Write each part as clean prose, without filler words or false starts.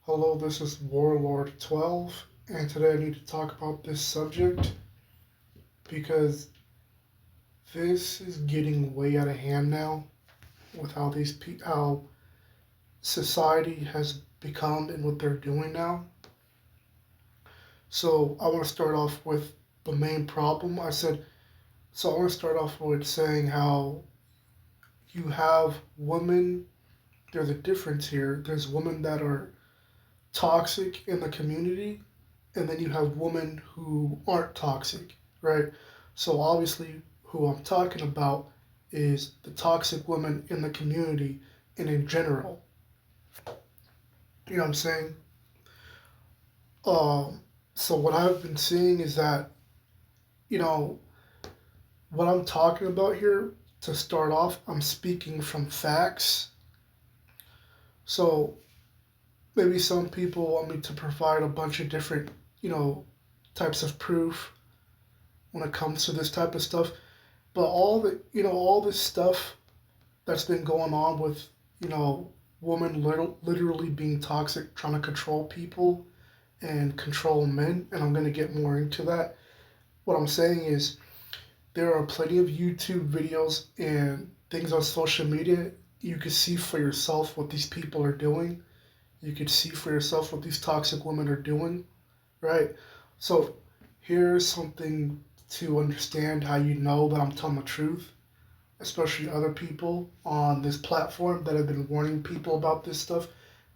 Hello, this is Warlord 12, and today I need to talk about this subject because this is getting way out of hand now with how society has become and what they're doing now. So I want to start off with the main problem. I want to start off with saying how you have women. There's a difference here. There's women that are toxic in the community, and then you have women who aren't toxic, right? So obviously, who I'm talking about is the toxic women in the community and in general. You know what I'm saying? Um, so what I've been seeing is that you know what I'm talking about here. To start off, I'm speaking from facts. So maybe some people want me to provide a bunch of different, you know, types of proof when it comes to this type of stuff. But all this stuff that's been going on with, you know, women literally being toxic, trying to control people and control men, and I'm going to get more into that. What I'm saying is there are plenty of YouTube videos and things on social media. You can see for yourself what these people are doing. You can see for yourself what these toxic women are doing, right? So here's something to understand how you know that I'm telling the truth, especially other people on this platform that have been warning people about this stuff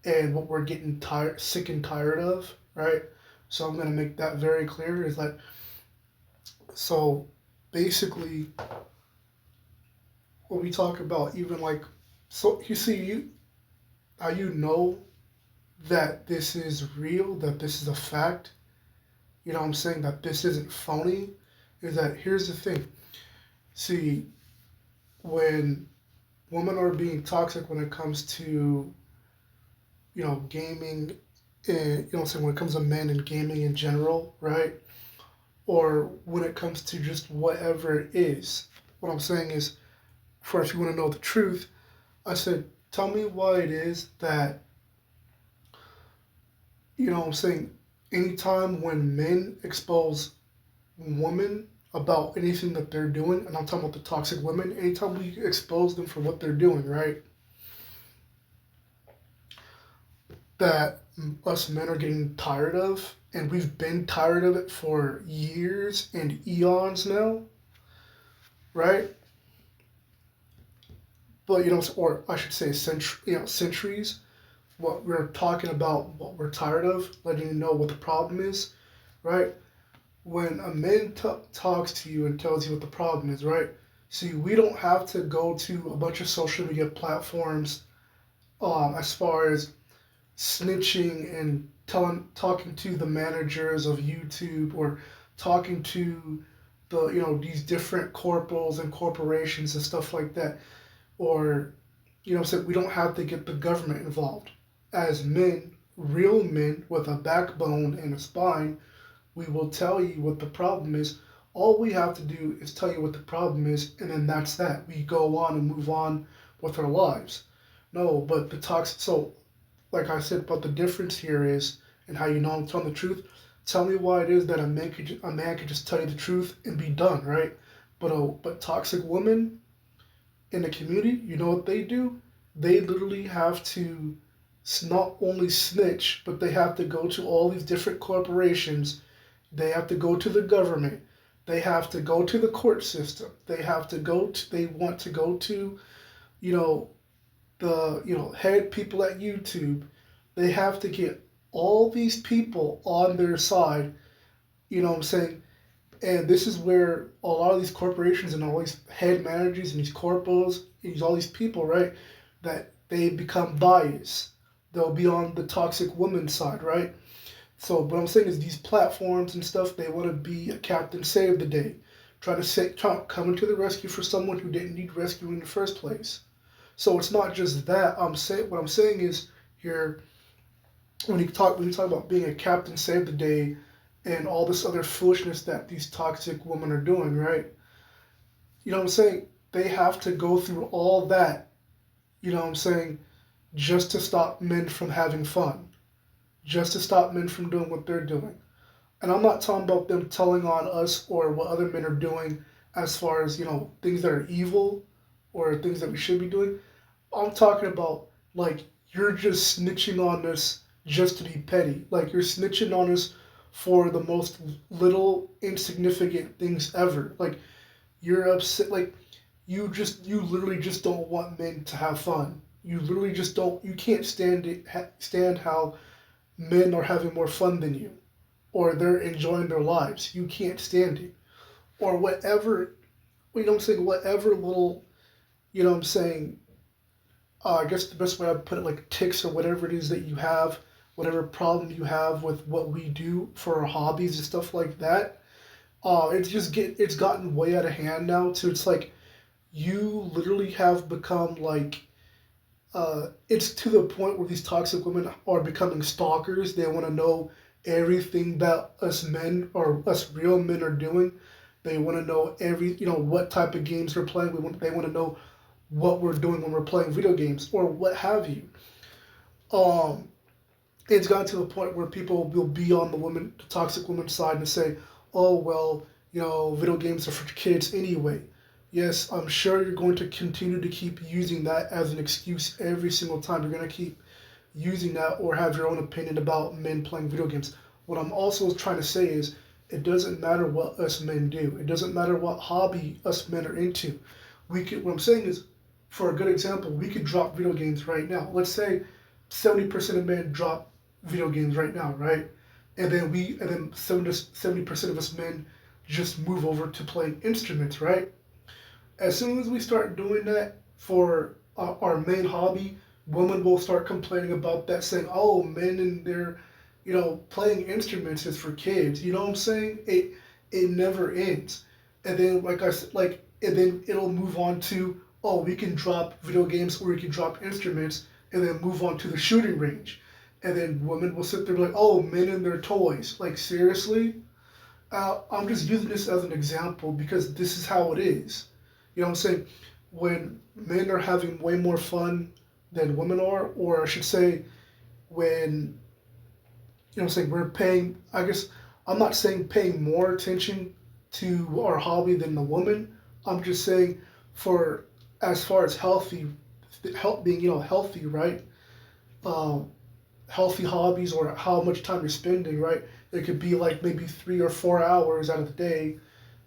and what we're getting sick and tired of, right? So I'm gonna make that very clear. Is that so? Basically, when we talk about even like, so you see you how you know that this is real, that this is a fact. You know what I'm saying, that this isn't phony. Is that here's the thing. See, when women are being toxic when it comes to gaming, and you know what I'm saying, when it comes to men and gaming in general, right? Or when it comes to just whatever it is. What I'm saying is, first, if you want to know the truth, I said, tell me why it is that, you know what I'm saying, anytime when men expose women about anything that they're doing, and I'm talking about the toxic women, anytime we expose them for what they're doing, right? That us men are getting tired of, and we've been tired of it for years and eons now, right? But or I should say, centuries. What we're talking about, what we're tired of, letting you know what the problem is, right? When a man talks to you and tells you what the problem is, right? See, we don't have to go to a bunch of social media platforms, as far as snitching and talking to the managers of YouTube, or talking to these different corporals and corporations and stuff like that, or so we don't have to get the government involved. As men, real men with a backbone and a spine, we will tell you what the problem is. All we have to do is tell you what the problem is, and then that's that. We go on and move on with our lives. No, but the toxic. So, like I said, but the difference here is, and how you know I'm telling the truth. Tell me why it is that a man could just tell you the truth and be done, right? But toxic women in the community, you know what they do? They literally have to not only snitch, but they have to go to all these different corporations. They have to go to the government. They have to go to the court system. They want to go to, you know, head people at YouTube. They have to get all these people on their side, you know what I'm saying? And this is where a lot of these corporations and all these head managers and these corporals, all these people, right, that they become biased. They'll be on the toxic woman side, right? So what I'm saying is these platforms and stuff, they want to be a captain save the day, come into the rescue for someone who didn't need rescue in the first place. So it's not just that. What I'm saying is here, when you talk about being a captain save the day and all this other foolishness that these toxic women are doing, right? You know what I'm saying? They have to go through all that, you know what I'm saying, just to stop men from having fun. just to stop men from doing what they're doing. And I'm not talking about them telling on us or what other men are doing as far as, things that are evil or things that we should be doing. I'm talking about like you're just snitching on us just to be petty. Like you're snitching on us for the most little insignificant things ever. Like you're upset. Like you literally just don't want men to have fun. You literally just don't. You can't stand how men are having more fun than you, or they're enjoying their lives. You can't stand it, or whatever. I'm saying? Whatever little, I'm saying, I guess the best way I'd put it, like ticks or whatever it is that you have, whatever problem you have with what we do for our hobbies and stuff like that. It's gotten way out of hand now. To it's like you literally have become like it's to the point where these toxic women are becoming stalkers. They want to know everything that us men or us real men are doing. They want to know what type of games we're playing. They want to know what we're doing when we're playing video games or what have you. Um, it's gotten to the point where people will be on the toxic woman side and say, "Oh well, video games are for kids anyway." Yes, I'm sure you're going to continue to keep using that as an excuse every single time. You're going to keep using that or have your own opinion about men playing video games. What I'm also trying to say is it doesn't matter what us men do. It doesn't matter what hobby us men are into. What I'm saying is, for a good example, we could drop video games right now. Let's say 70% of men drop video games right now, right? And then 70% of us men just move over to playing instruments, right? As soon as we start doing that for our main hobby, women will start complaining about that, saying, "Oh, men and their, playing instruments is for kids." You know what I'm saying? It never ends. And then, like I said, and then it'll move on to, "Oh, we can drop video games or we can drop instruments," and then move on to the shooting range. And then women will sit there like, "Oh, men and their toys." Like seriously? I'm just using this as an example because this is how it is. You know what I'm saying? When men are having way more fun than women are, or I should say, when, what I'm saying, we're paying, I guess, I'm not saying paying more attention to our hobby than the woman. I'm just saying for as far as being, healthy, right? Um, Healthy hobbies or how much time you're spending, right? It could be like maybe 3 or 4 hours out of the day.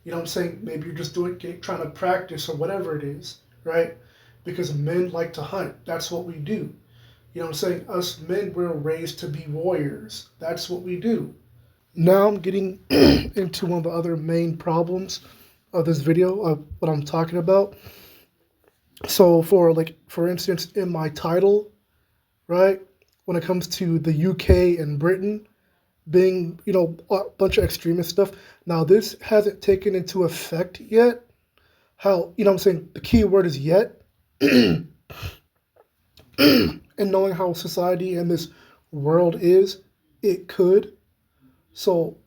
You know what I'm saying? Maybe you're just trying to practice or whatever it is, right? Because men like to hunt. That's what we do. You know what I'm saying? Us men, we're raised to be warriors. That's what we do. Now I'm getting into one of the other main problems of this video of what I'm talking about. So for instance, in my title, right? When it comes to the UK and Britain being, a bunch of extremist stuff. Now this hasn't taken into effect yet. How, I'm saying the key word is yet. And knowing how society and this world is, it could. So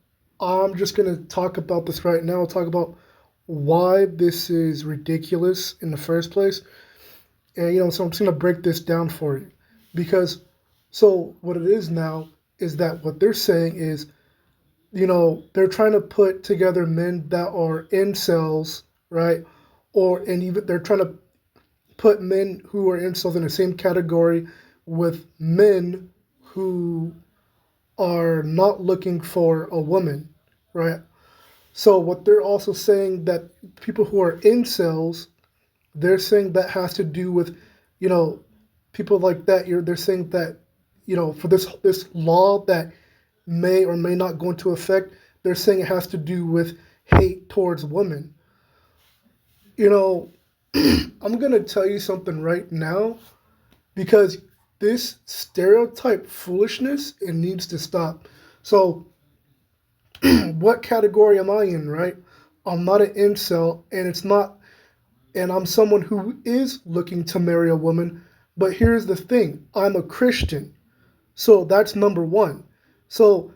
I'm just gonna talk about this right now. Talk about why this is ridiculous in the first place. And so I'm just gonna break this down for you. Because so what it is now is that what they're saying is, they're trying to put together men that are incels, right? And even they're trying to put men who are incels in the same category with men who are not looking for a woman, right? So what they're also saying that people who are incels, they're saying that has to do with, you know, people like that. They're saying that, for this law that may or may not go into effect, they're saying it has to do with hate towards women. You know, I'm gonna tell you something right now because this stereotype foolishness, it needs to stop. So, what category am I in, right? I'm not an incel, and it's not, and I'm someone who is looking to marry a woman. But here's the thing: I'm a Christian, so that's number one. So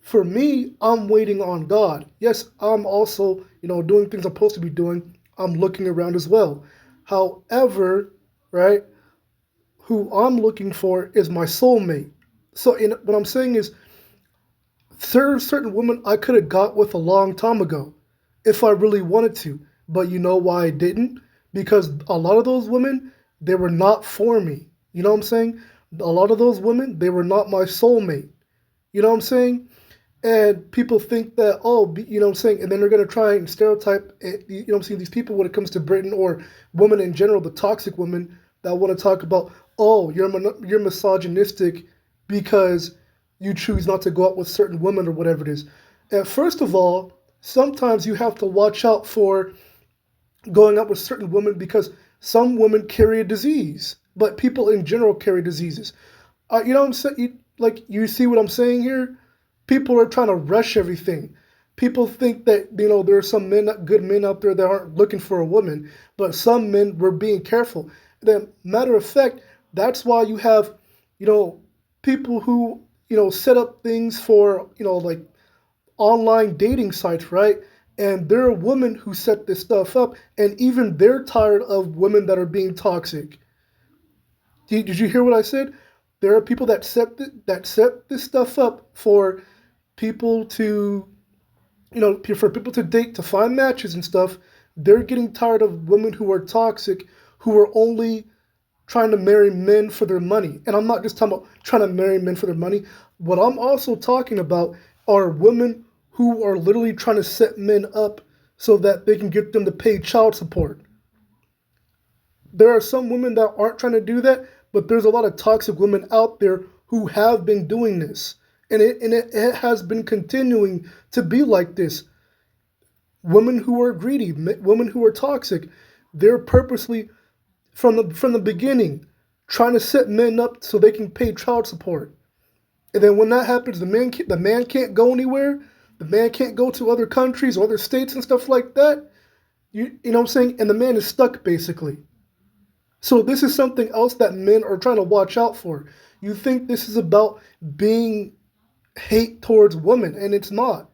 for me, I'm waiting on God. Yes, I'm also, doing things I'm supposed to be doing. I'm looking around as well. However, right, who I'm looking for is my soulmate. So what I'm saying is, certain women I could have got with a long time ago if I really wanted to. But you know why I didn't? Because a lot of those women, they were not for me. You know what I'm saying? A lot of those women, they were not my soulmate. You know what I'm saying? And people think that, oh, you know what I'm saying? And then they're going to try and stereotype, you know what I'm saying, these people when it comes to Britain or women in general, the toxic women that want to talk about, oh, you're misogynistic because you choose not to go out with certain women or whatever it is. And first of all, sometimes you have to watch out for going out with certain women because some women carry a disease, but people in general carry diseases. You know what I'm saying? Like, you see what I'm saying here? People are trying to rush everything. People think that, there are some men, good men out there that aren't looking for a woman, but some men were being careful. Then, matter of fact, that's why you have, you know, people who, set up things for, like online dating sites, right? And there are women who set this stuff up, and even they're tired of women that are being toxic. Did you hear what I said? There are people that set this stuff up for people to, for people to date, to find matches and stuff. They're getting tired of women who are toxic, who are only trying to marry men for their money. And I'm not just talking about trying to marry men for their money. What I'm also talking about are women who are literally trying to set men up so that they can get them to pay child support. There are some women that aren't trying to do that, but there's a lot of toxic women out there who have been doing this. And it has been continuing to be like this. Women who are greedy, women who are toxic, they're purposely from the beginning trying to set men up so they can pay child support. And then when that happens, the man can't go anywhere. The man can't go to other countries or other states and stuff like that. You know what I'm saying? And the man is stuck basically. So this is something else that men are trying to watch out for. You think this is about being hate towards women, and it's not.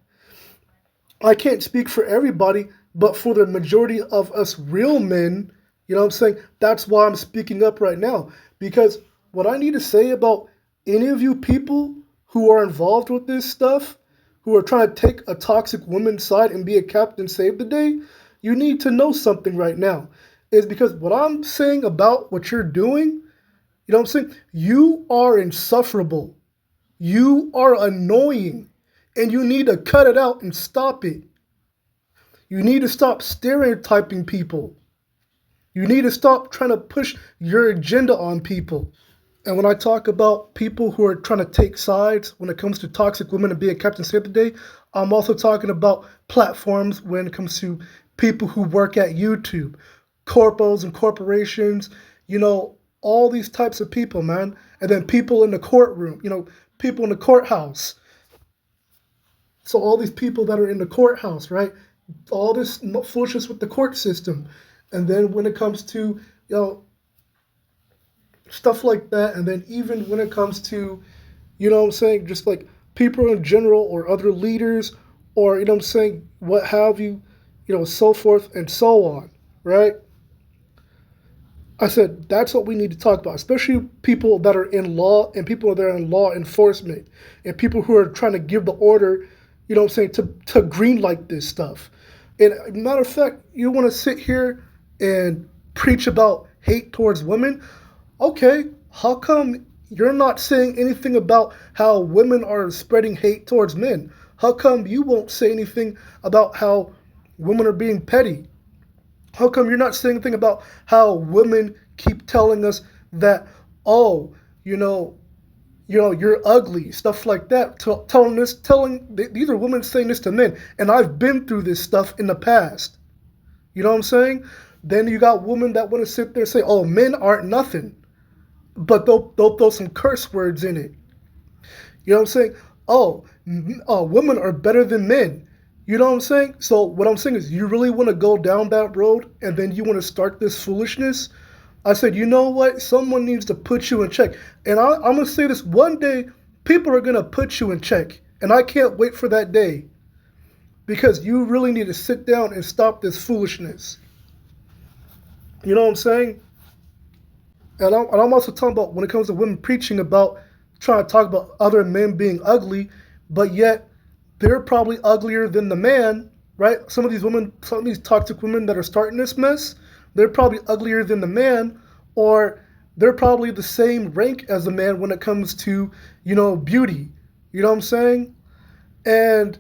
I can't speak for everybody, but for the majority of us real men, you know what I'm saying? That's why I'm speaking up right now. Because what I need to say about any of you people who are involved with this stuff, who are trying to take a toxic woman's side and be a captain save the day, you need to know something right now. Is because what I'm saying about what you're doing, you know what I'm saying? You are insufferable. You are annoying. And you need to cut it out and stop it. You need to stop stereotyping people. You need to stop trying to push your agenda on people. And when I talk about people who are trying to take sides when it comes to toxic women and being Captain Save the Day, I'm also talking about platforms when it comes to people who work at YouTube, corpos and corporations, all these types of people, man. And then people in the courtroom, people in the courthouse. So all these people that are in the courthouse, right? All this foolishness with the court system. And then when it comes to, stuff like that, and then even when it comes to, what I'm saying, just like people in general or other leaders or, what I'm saying, what have you, so forth and so on, right? I said that's what we need to talk about, especially people that are in law and people that are in law enforcement and people who are trying to give the order, what I'm saying, to green light this stuff. And matter of fact, you want to sit here and preach about hate towards women? Okay, how come you're not saying anything about how women are spreading hate towards men? How come you won't say anything about how women are being petty? How come you're not saying anything about how women keep telling us that, oh, you're ugly, stuff like that, these are women saying this to men, and I've been through this stuff in the past. You know what I'm saying? Then you got women that want to sit there and say, oh, men aren't nothing, but they'll throw some curse words in it. You know what I'm saying? Oh, women are better than men. You know what I'm saying? So what I'm saying is, you really want to go down that road and then you want to start this foolishness? I said, you know what? Someone needs to put you in check. And I'm going to say this, one day, people are going to put you in check. And I can't wait for that day. Because you really need to sit down and stop this foolishness. You know what I'm saying? And I'm also talking about when it comes to women preaching about trying to talk about other men being ugly, but yet they're probably uglier than the man, right? Some of these women, some of these toxic women that are starting this mess, they're probably uglier than the man, or they're probably the same rank as the man when it comes to, beauty. You know what I'm saying? And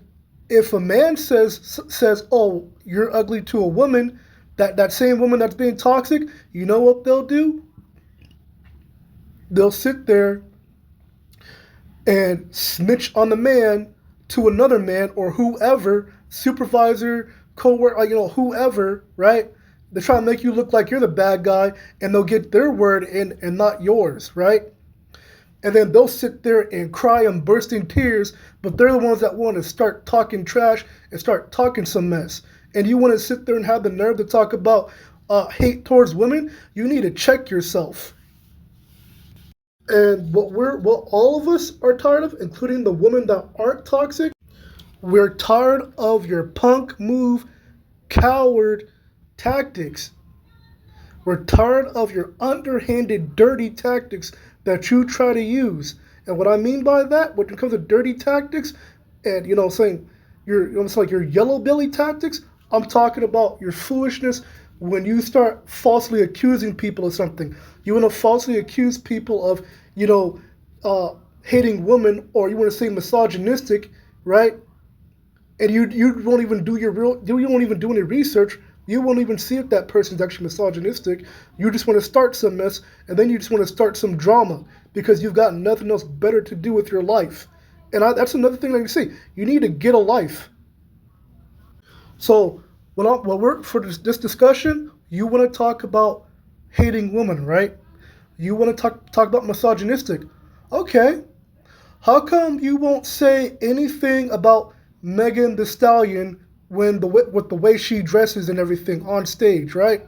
if a man says, "Oh, you're ugly" to a woman, that same woman that's being toxic, you know what they'll do? They'll sit there and snitch on the man to another man or whoever, supervisor, co-worker, whoever, right? They try to make you look like you're the bad guy, and they'll get their word in and not yours, right? And then they'll sit there and cry and burst in tears, but they're the ones that want to start talking trash and start talking some mess. And you want to sit there and have the nerve to talk about hate towards women? You need to check yourself. And what all of us are tired of, including the women that aren't toxic, we're tired of your punk move, coward tactics. We're tired of your underhanded, dirty tactics that you try to use. And what I mean by that, when it comes to dirty tactics, and saying it's like your yellow belly tactics, I'm talking about your foolishness when you start falsely accusing people of something. You want to falsely accuse people of, hating women, or you want to say misogynistic, right? And you won't even do you won't even do any research. You won't even see if that person's actually misogynistic. You just want to start some mess, and then you just want to start some drama because you've got nothing else better to do with your life. And that's another thing that you say. You need to get a life. So when we're for this discussion, you want to talk about hating women, right? You want to talk about misogynistic. Okay, how come you won't say anything about Megan the Stallion with the way she dresses and everything on stage, right?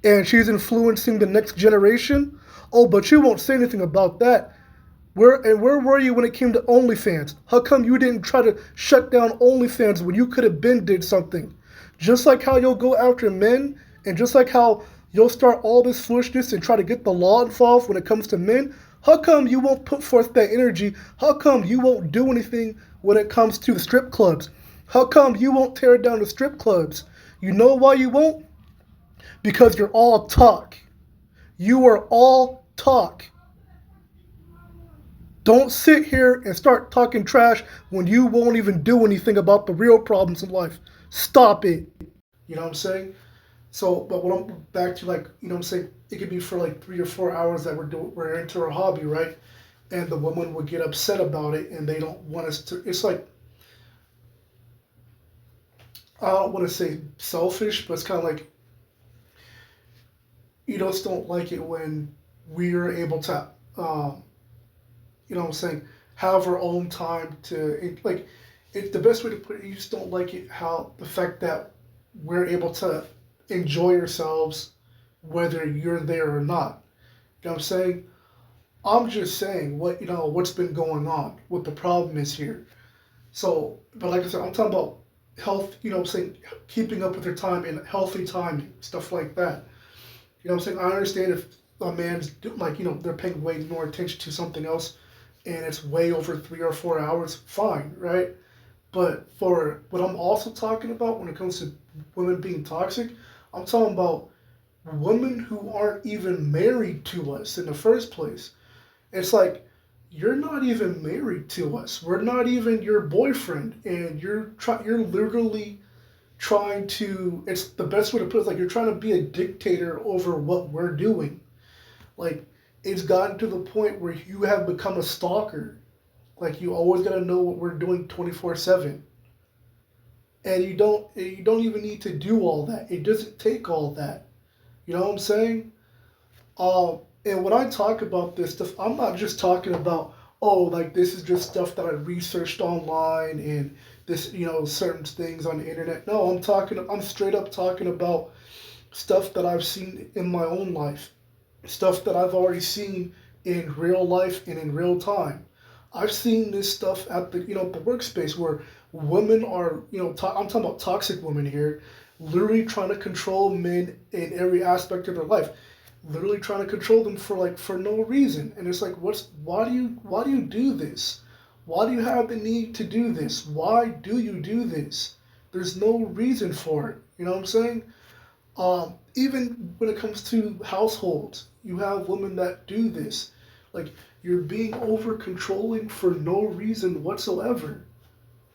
And she's influencing the next generation. Oh, but you won't say anything about that. Where were you when it came to OnlyFans? How come you didn't try to shut down OnlyFans when you could have been did something? Just like how you'll go after men, and just like how you'll start all this foolishness and try to get the law involved when it comes to men, how come you won't put forth that energy? How come you won't do anything when it comes to the strip clubs? How come you won't tear down the strip clubs? You know why you won't? Because you're all talk. You are all talk. Don't sit here and start talking trash when you won't even do anything about the real problems in life. Stop it. You know what I'm saying? So, but what I'm back to, like, what I'm saying, it could be for like 3 or 4 hours that we're into our hobby, right? And the woman would get upset about it, and they don't want us to. It's like, I don't want to say selfish, but it's kind of like you just don't like it when we're able to, what I'm saying, have our own time to, it's the best way to put it. You just don't like it how the fact that we're able to enjoy ourselves whether you're there or not. You know what I'm saying? I'm just saying what's been going on, what the problem is here. So, but like I said, I'm talking about health, what I'm saying, keeping up with your time and healthy timing, stuff like that. You know what I'm saying? I understand if a man's they're paying way more attention to something else and it's way over 3 or 4 hours, fine, right? But for what I'm also talking about when it comes to women being toxic, I'm talking about women who aren't even married to us in the first place. It's like, you're not even married to us. We're not even your boyfriend, and you're literally trying to. It's the best way to put it. It's like you're trying to be a dictator over what we're doing. Like, it's gotten to the point where you have become a stalker. Like, you always gotta know what we're doing 24/7, and you don't even need to do all that. It doesn't take all that. You know what I'm saying? And when I talk about this stuff, I'm not just talking about, oh, like this is just stuff that I researched online and this, certain things on the internet. No, I'm straight up talking about stuff that I've seen in my own life, stuff that I've already seen in real life and in real time. I've seen this stuff at the workspace where women are, I'm talking about toxic women here, literally trying to control men in every aspect of their life. literally trying to control them for no reason. And it's like, why do you do this? Why do you have the need to do this? Why do you do this? There's no reason for it. You know what I'm saying? Even when it comes to households, you have women that do this. Like, you're being over controlling for no reason whatsoever.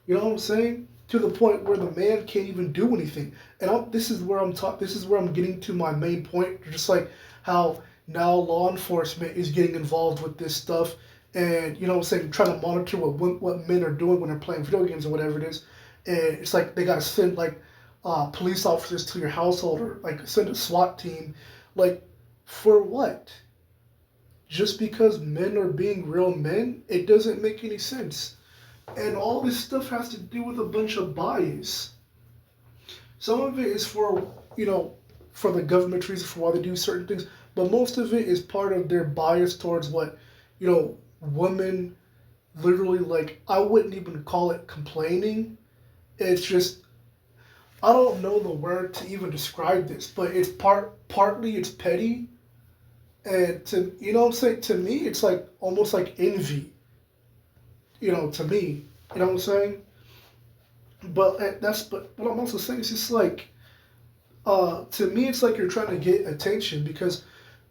You know what I'm saying? To the point where the man can't even do anything. And this is where This is where I'm getting to my main point. Just like how now law enforcement is getting involved with this stuff, and you know what I'm saying, trying to monitor what men are doing when they're playing video games or whatever it is. And it's like they gotta send like police officers to your household, or like send a SWAT team. Like, for what? Just because men are being real men? It doesn't make any sense. And all this stuff has to do with a bunch of bias. Some of it is for the government reasons for why they do certain things, but most of it is part of their bias towards what, women literally, like, I wouldn't even call it complaining. It's just, I don't know the word to even describe this, but it's partly it's petty, and you know what I'm saying, to me it's like almost like envy, to me, you know what I'm saying? But what I'm also saying is just like, to me, it's like you're trying to get attention because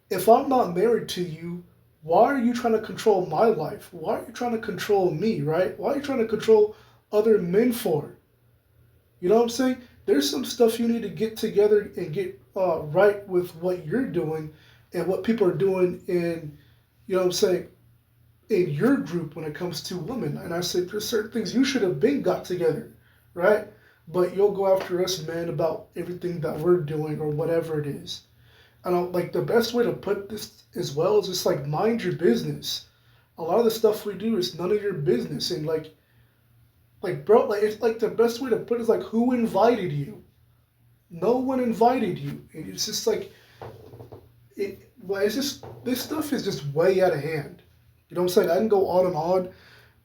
if I'm not married to you, why are you trying to control my life? Why are you trying to control me, right? Why are you trying to control other men for? You know what I'm saying? There's some stuff you need to get together and get right with what you're doing and what people are doing in, you know what I'm saying, in your group when it comes to women. And I said, there's certain things you should have been got together, right? But you'll go after us men about everything that we're doing or whatever it is. And like the best way to put this as well is just like mind your business. A lot of the stuff we do is none of your business. And like bro, like it's like the best way to put it is like, who invited you? No one invited you. And it's just like it's just, this stuff is just way out of hand. You know what I'm saying? I can go on and on,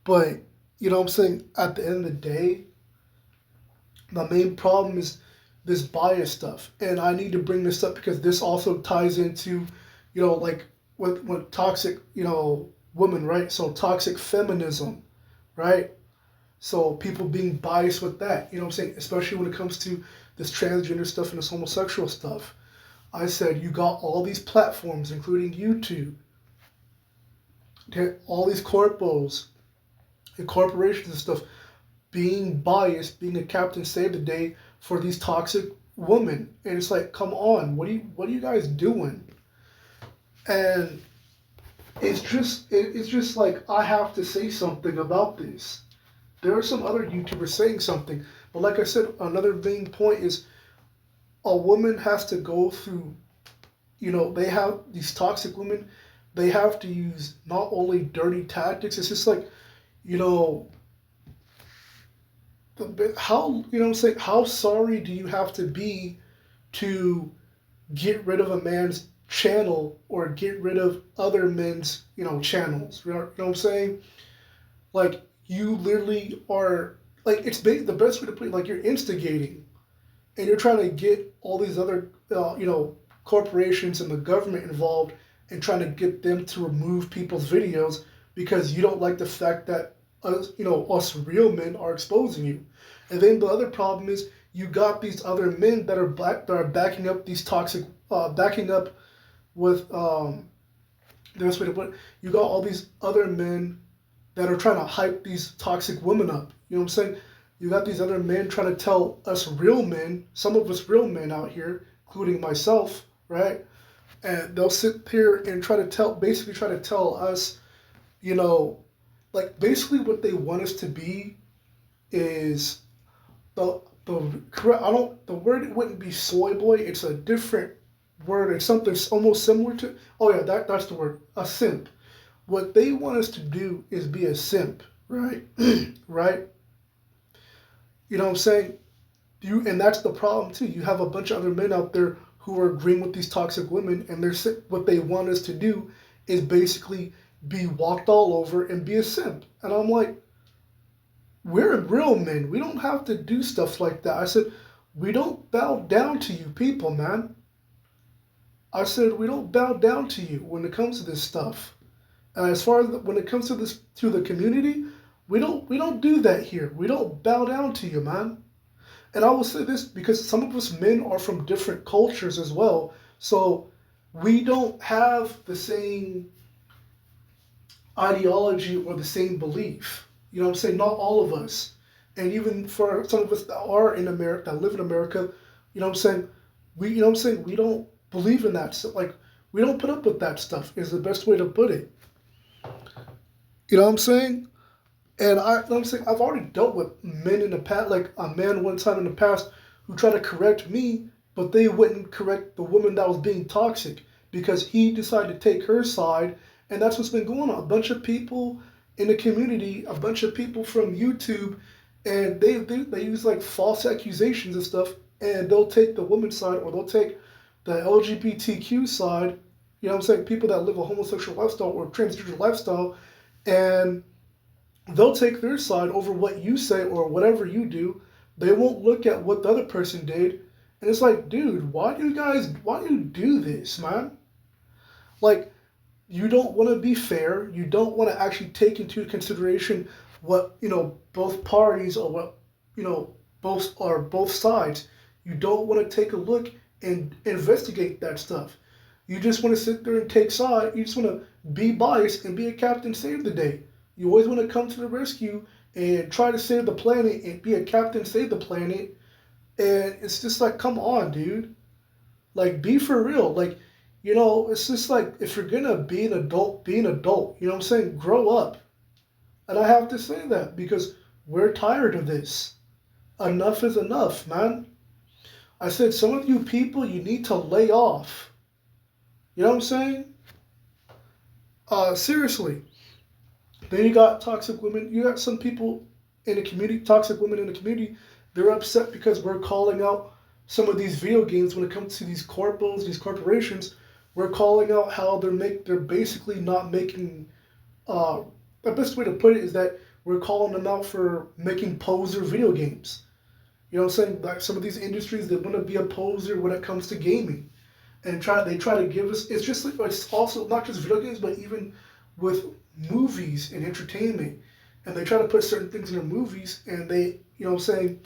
but you know what I'm saying, at the end of the day, the main problem is this bias stuff. And I need to bring this up because this also ties into, like with toxic, women, right? So toxic feminism, right? So people being biased with that, you know what I'm saying? Especially when it comes to this transgender stuff and this homosexual stuff. I said you got all these platforms, including YouTube, all these corpos and corporations and stuff being biased, being a captain save the day for these toxic women. And it's like, come on, what are you guys doing? And it's just like, I have to say something about this. There are some other YouTubers saying something, but like I said, another main point is a woman has to go through, they have these toxic women, they have to use not only dirty tactics, it's just like, you know, how, you know what I'm saying, how sorry do you have to be to get rid of a man's channel or get rid of other men's, channels? You know what I'm saying? Like, you literally are, like, the best way to put it, like, you're instigating and you're trying to get all these other, corporations and the government involved and trying to get them to remove people's videos because you don't like the fact that us real men are exposing you. And then the other problem is you got these other men that are backing up these toxic, backing up with the best way to put it. You got all these other men that are trying to hype these toxic women up. You know what I'm saying? You got these other men trying to tell us real men, some of us real men out here, including myself, right? And they'll sit here and basically try to tell us, like, basically what they want us to be is the word, it wouldn't be soy boy. It's a different word. It's something almost similar to, oh yeah, that's the word, a simp. What they want us to do is be a simp, right? Right? You know what I'm saying? And that's the problem too. You have a bunch of other men out there who are agreeing with these toxic women, and what they want us to do is basically be walked all over and be a simp. And I'm like, we're real men. We don't have to do stuff like that. I said, we don't bow down to you people, man. I said we don't bow down to you when it comes to this stuff. As far as when it comes to this to the community, we don't do that here. We don't bow down to you, man. And I will say this because some of us men are from different cultures as well, so we don't have the same ideology or the same belief. You know what I'm saying? Not all of us. And even for some of us that are in America, that live in America, you know what I'm saying? We don't believe in that. So, like, we don't put up with that stuff, is the best way to put it. You know what I'm saying? And you know what I'm saying? I've already dealt with men in the past, like a man one time in the past who tried to correct me, but they wouldn't correct the woman that was being toxic because he decided to take her side. And that's what's been going on. A bunch of people in the community, a bunch of people from YouTube, and they use like false accusations and stuff, and they'll take the woman's side or they'll take the LGBTQ side, you know what I'm saying? People that live a homosexual lifestyle or transgender lifestyle, and they'll take their side over what you say or whatever you do. They won't look at what the other person did. And it's like, dude, why do you do this, man? Like, you don't want to be fair. You don't want to actually take into consideration what, both parties or what, both sides. You don't want to take a look and investigate that stuff. You just want to sit there and take side. You just want to be biased and be a captain save the day. You always want to come to the rescue and try to save the planet and be a captain save the planet. And it's just like, come on, dude. Like, be for real. Like, it's just like, if you're going to be an adult, be an adult. You know what I'm saying? Grow up. And I have to say that because we're tired of this. Enough is enough, man. I said, some of you people, you need to lay off. You know what I'm saying? Seriously. Then you got toxic women. You got some people in the community, toxic women in the community. They're upset because we're calling out some of these video games when it comes to these corpos, these corporations. We're calling out how they're basically not making. The best way to put it is that we're calling them out for making poser video games. You know what I'm saying? Like some of these industries, they want to be a poser when it comes to gaming, and they try to give us. It's just like it's also not just video games, but even with movies and entertainment, and they try to put certain things in their movies, and they, you know what I'm saying,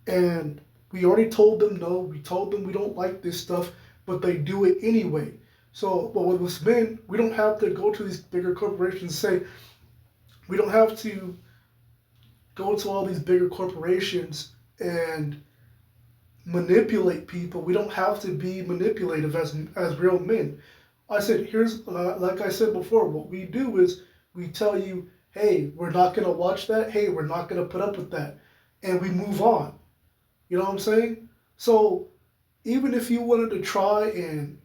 and we already told them no, we told them we don't like this stuff, but they do it anyway. So, but with us men, we don't have to go to these bigger corporations and say, we don't have to go to all these bigger corporations and manipulate people. We don't have to be manipulative as real men. I said, here's, like I said before, what we do is we tell you, hey, we're not going to watch that. Hey, we're not going to put up with that. And we move on. You know what I'm saying? So even if you wanted to try and,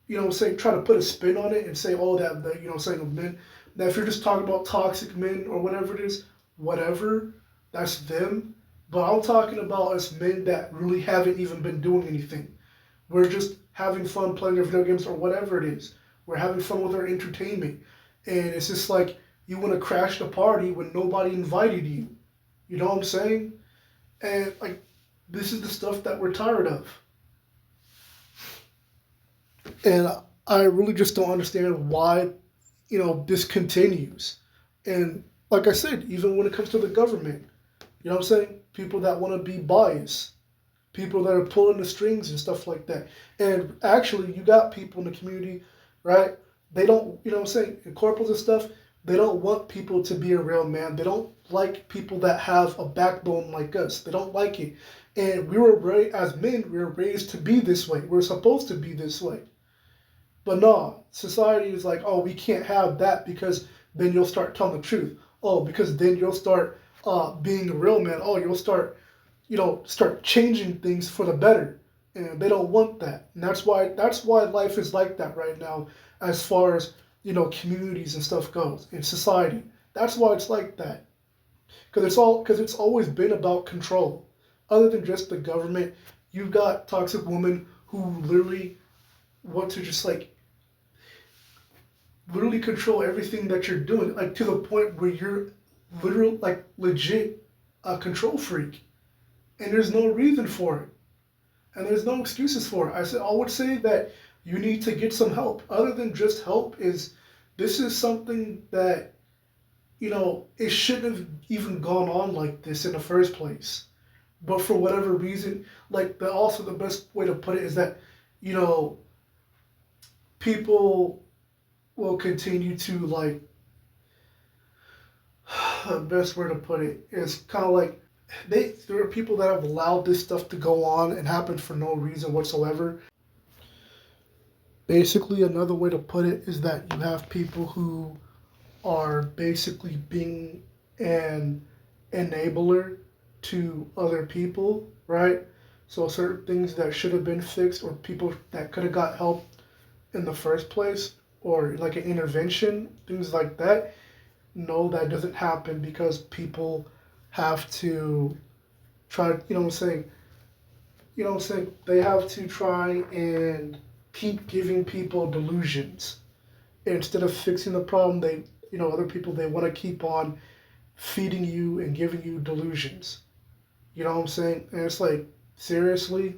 try to put a spin on it and say, oh, saying men, that if you're just talking about toxic men or whatever it is, whatever, that's them. But I'm talking about us men that really haven't even been doing anything. We're just having fun playing our video games or whatever it is. We're having fun with our entertainment. And it's just like you want to crash the party when nobody invited you. You know what I'm saying? And like, this is the stuff that we're tired of. And I really just don't understand why, this continues. And like I said, even when it comes to the government, you know what I'm saying? People that want to be biased. People that are pulling the strings and stuff like that. And actually, you got people in the community, right? They don't, you know what I'm saying, in corporals and stuff, they don't want people to be a real man. They don't like people that have a backbone like us. They don't like it. And we were raised, as men, we were raised to be this way. We're supposed to be this way. But no, society is like, oh, we can't have that because then you'll start telling the truth. Oh, because then you'll start being a real man. Oh, you'll start start changing things for the better, and they don't want that. And that's why life is like that right now, as far as communities and stuff goes in society. That's why it's like that, because it's always been about control. Other than just the government, you've got toxic women who literally want to just like literally control everything that you're doing, like to the point where you're literally like legit a control freak. And there's no reason for it. And there's no excuses for it. I would say that You need to get some help. Other than just help, is this is something that, it shouldn't have even gone on like this in the first place. But for whatever reason, like also the best way to put it is that, you know, people will continue to like, the best way to put it is kind of like, there are people that have allowed this stuff to go on and happen for no reason whatsoever. Basically, another way to put it is that you have people who are basically being an enabler to other people, right? So certain things that should have been fixed, or people that could have got help in the first place, or like an intervention, things like that. No, that doesn't happen because people have to try, they have to try and keep giving people delusions. Instead of fixing the problem, other people, they want to keep on feeding you and giving you delusions. You know what I'm saying? And it's like, seriously?